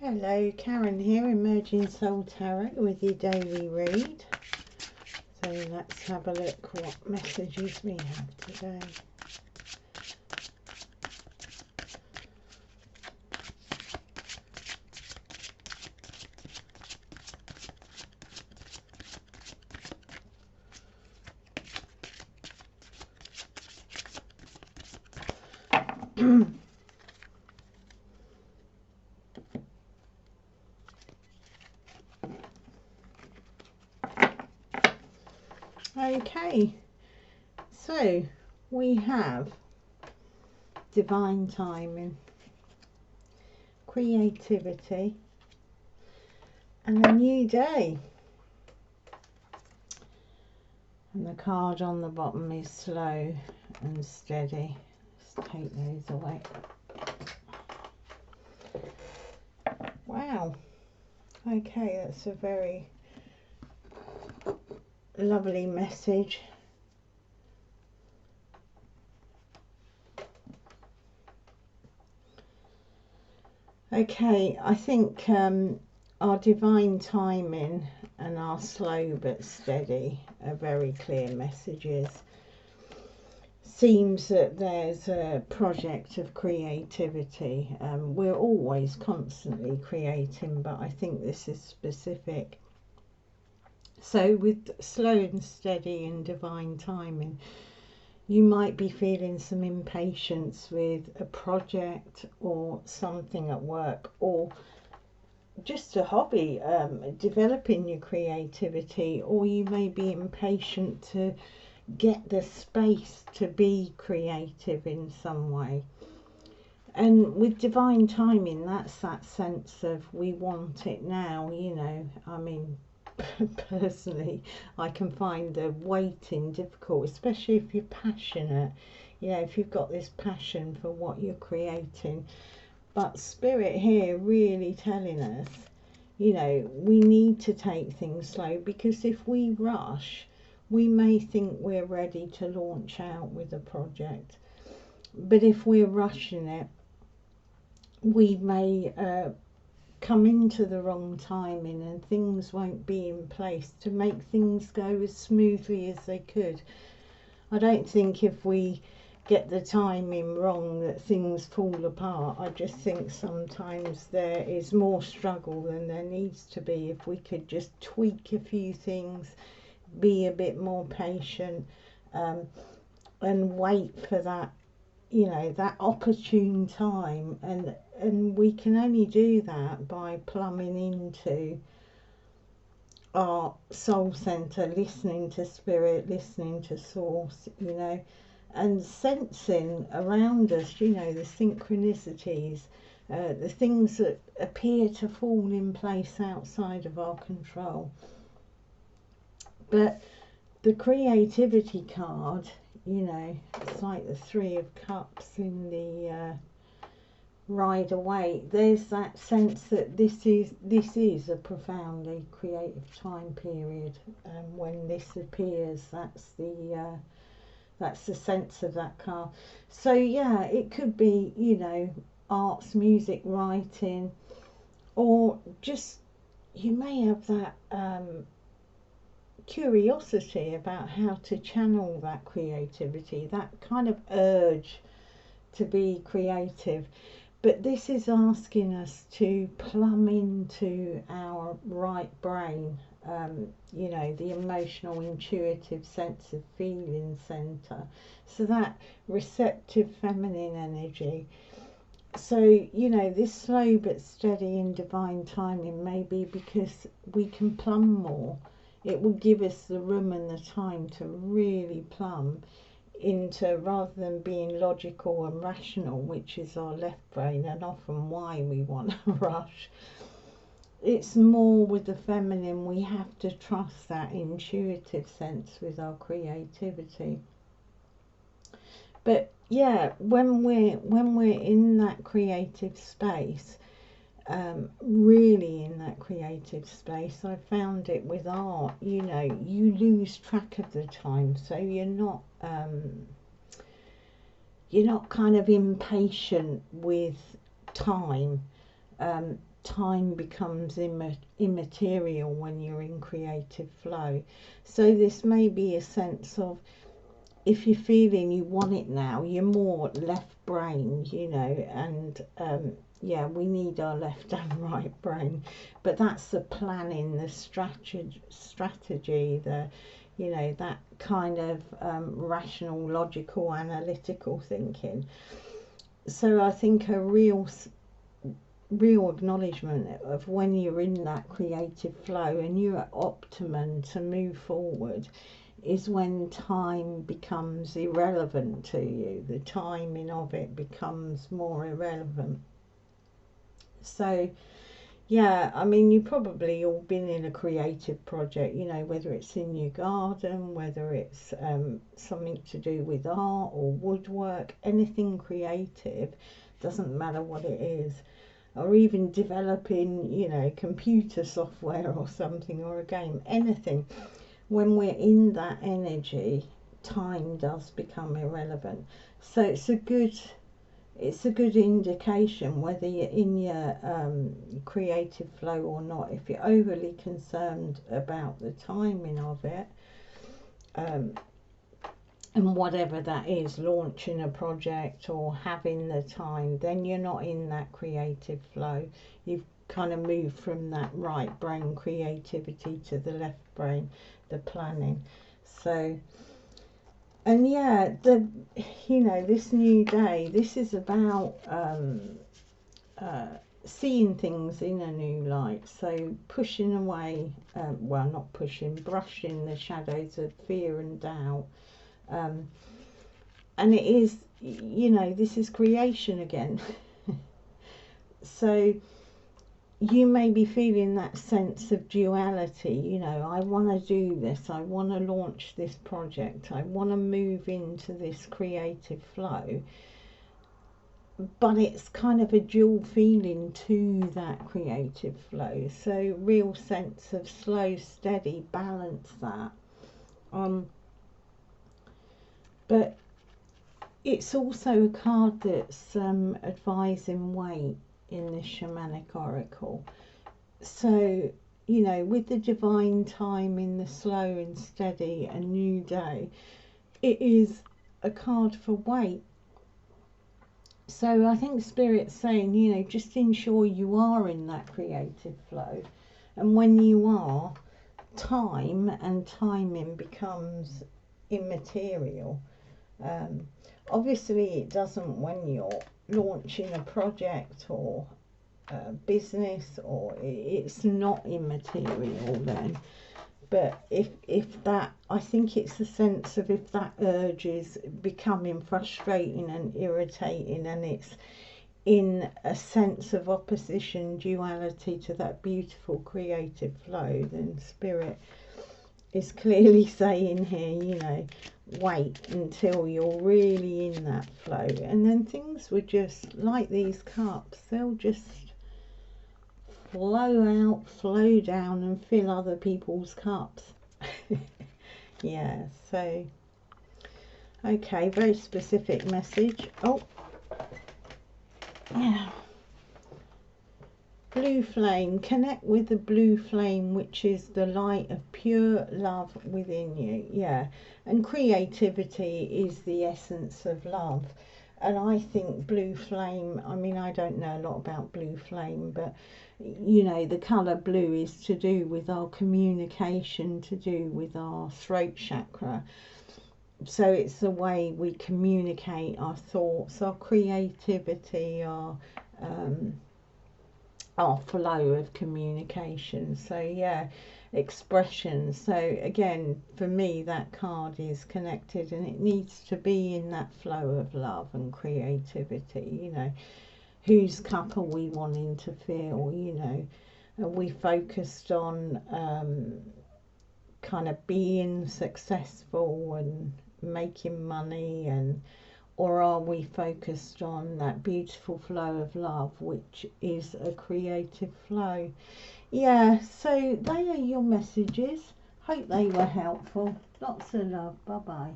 Hello, Karen here, Emerging Soul Tarot with your daily read. So let's have a look what messages we have today. Okay, so we have divine timing, creativity, and a new day. And the card on the bottom is slow and steady. Let's take those away. Wow. Okay, that's a very lovely message. Okay, I think our divine timing and our slow but steady are very clear messages. Seems that there's a project of creativity. We're always constantly creating, but I think this is specific. So with slow and steady and divine timing, you might be feeling some impatience with a project or something at work, or just a hobby, developing your creativity, or you may be impatient to get the space to be creative in some way. And with divine timing, that's that sense of we want it now, you know. I mean, personally, I can find the waiting difficult, especially if you're passionate, you know, if you've got this passion for what you're creating. But Spirit here really telling us, you know, we need to take things slow, because if we rush, we may think we're ready to launch out with a project. But if we're rushing it, we may come into the wrong timing, and things won't be in place to make things go as smoothly as they could. I don't think if we get the timing wrong that things fall apart. I just think sometimes there is more struggle than there needs to be if we could just tweak a few things, be a bit more patient, and wait for that, you know, that opportune time. And we can only do that by plumbing into our soul center, listening to Spirit, listening to Source, you know, and sensing around us, you know, the synchronicities, the things that appear to fall in place outside of our control. But the creativity card, you know, it's like the Three of Cups in the Ride Away. There's that sense that this is a profoundly creative time period, and when this appears, that's the sense of that card. So yeah, it could be, you know, arts, music, writing, or just you may have that curiosity about how to channel that creativity, that kind of urge to be creative. But this is asking us to plumb into our right brain, you know, the emotional, intuitive, sense of feeling center. So that receptive feminine energy. So, you know, this slow but steady and divine timing may be because we can plumb more. It will give us the room and the time to really plumb into, rather than being logical and rational, which is our left brain and often why we want to rush. It's more with the feminine. We have to trust that intuitive sense with our creativity. But yeah, when we're in that creative space, really in that creative space, I found it with art, you know, you lose track of the time, so you're not kind of impatient with time. time becomes immaterial when you're in creative flow. So this may be a sense of, if you're feeling you want it now, you're more left brain, you know, and yeah, we need our left and right brain, but that's the planning, the strategy, the, you know, that kind of rational, logical, analytical thinking. So I think a real acknowledgement of when you're in that creative flow and you're at optimum to move forward is when time becomes irrelevant to you. The timing of it becomes more irrelevant. So yeah, I mean, you've probably all been in a creative project, you know, whether it's in your garden, whether it's something to do with art or woodwork, anything creative, doesn't matter what it is, or even developing, you know, computer software or something, or a game, anything. When we're in that energy, time does become irrelevant. So it's a good indication whether you're in your creative flow or not. If you're overly concerned about the timing of it, and whatever that is, launching a project or having the time, then you're not in that creative flow. You've kind of moved from that right brain creativity to the left brain, the planning. So, and yeah, you know, this new day, this is about seeing things in a new light. So pushing away, well, not pushing, brushing the shadows of fear and doubt. And it is, you know, this is creation again. So you may be feeling that sense of duality, you know, I want to do this, I want to launch this project, I want to move into this creative flow, but it's kind of a dual feeling to that creative flow. So real sense of slow, steady, balance that. But it's also a card that's advising wait in the Shamanic Oracle. So, you know, with the divine time in the slow and steady and new day, it is a card for wait. So I think Spirit's saying, you know, just ensure you are in that creative flow. And when you are, time and timing becomes immaterial. Obviously it doesn't when you're launching a project or a business, or it's not immaterial then. But if that, I think it's the sense of, if that urge is becoming frustrating and irritating, and it's in a sense of opposition, duality to that beautiful creative flow, then Spirit is clearly saying here, you know, wait until you're really in that flow, and then things will just, like these cups, they'll just flow out, flow down and fill other people's cups. Yeah, so okay, very specific message. Oh yeah, blue flame, connect with the blue flame, which is the light of pure love within you. Yeah, and creativity is the essence of love. And I think blue flame, I mean, I don't know a lot about blue flame, but you know, the colour blue is to do with our communication, to do with our throat chakra. So it's the way we communicate our thoughts, our creativity, our flow of communication. So yeah, expression. So again, for me, that card is connected, and it needs to be in that flow of love and creativity. You know, whose cup are we wanting to fill? You know, are we focused on kind of being successful and making money, and or are we focused on that beautiful flow of love, which is a creative flow? Yeah, so they are your messages. Hope they were helpful. Lots of love. Bye bye.